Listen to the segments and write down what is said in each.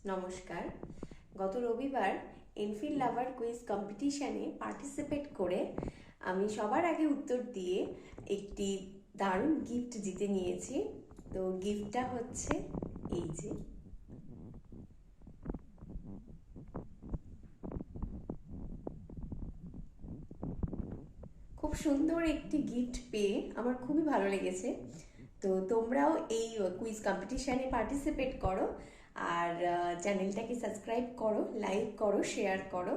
নমস্কার। গত রবিবার এনফিল লাভার কুইজ কম্পিটিশানে পার্টিসিপেট করে আমি সবার আগে উত্তর দিয়ে একটি দারুণ গিফট জিতে নিয়েছি। তো গিফটটা হচ্ছে এই যে, খুব সুন্দর একটি গিফট পেয়ে আমার খুবই ভালো লেগেছে। তো তোমরাও এই কুইজ কম্পিটিশানে পার্টিসিপেট করো আর চ্যানেলটাকে সাবস্ক্রাইব করো, লাইক করো, শেয়ার করো,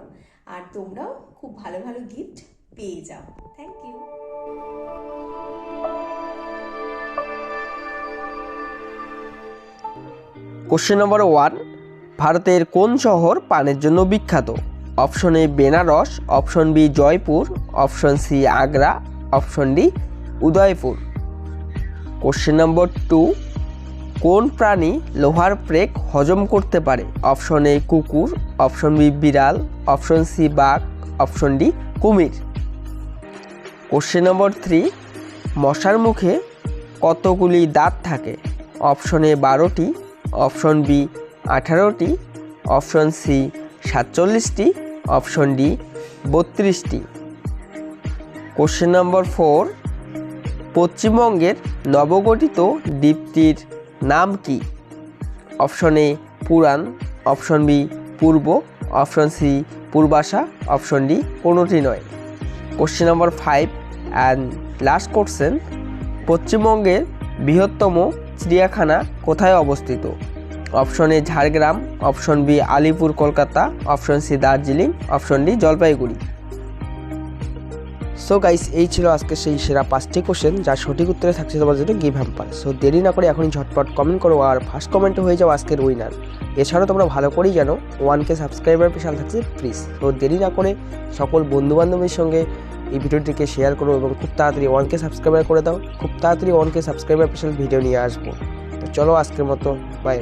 আর তোমরাও খুব ভালো ভালো গিফট পেয়ে যাও। Thank you. কোশ্চেন নম্বর 1, ভারতের কোন শহর পানের জন্য বিখ্যাত? Option a Benaras, option b Jaipur, option c Agra, option d Udaipur. Question number 2, কোন প্রাণী লোহার প্রেক হজম করতে পারে? অপশন এ কুকুর, অপশন বি বিড়াল, অপশন সি বাঘ, অপশন ডি কুমির। কোশ্চেন নম্বর 3, মশার মুখে কতগুলি দাঁত থাকে? অপশন এ 12টি, অপশন বি 18টি, অপশন সি 47টি, অপশন ডি 32টি। কোশ্চেন নম্বর 4, পশ্চিমবঙ্গের নবগঠিত দ্বীপটির নাম কি? অপশন এ পুরাণ, অপশন বি পূর্ব, option C Purbasha, option D কোনোটি নয়। Question number 5 and last question, পশ্চিমবঙ্গের বৃহত্তম চিড়িয়াখানা কোথায় অবস্থিত? Option A Jhargram, option B Alipur Kolkata, option c Darjeeling, option d Jalpaiguri. So guys, এই ছিল আজকে সেই সেরা 5টি কোশ্চেন, যার সঠিক উত্তরে থাকছে তোমার জন্য গিভ হ্যাম্পার। সো দেরি না করে এখনই ঝটপট কমেন্ট করো আর ফার্স্ট কমেন্টে হয়ে যাও আজকের উইনার। এছাড়াও তোমরা ভালো করেই জানো 1K সাবস্ক্রাইবার স্পেশাল থাকছে প্লিজ। সো দেরি না করে সকল বন্ধুবান্ধবের সঙ্গে এই ভিডিওটিকে শেয়ার করো এবং খুব তাড়াতাড়ি 1K সাবস্ক্রাইবার করে দাও। খুব তাড়াতাড়ি 1K সাবস্ক্রাইবার স্পেশাল ভিডিও নিয়ে আসবো। তো চলো আজকের মতো বাই।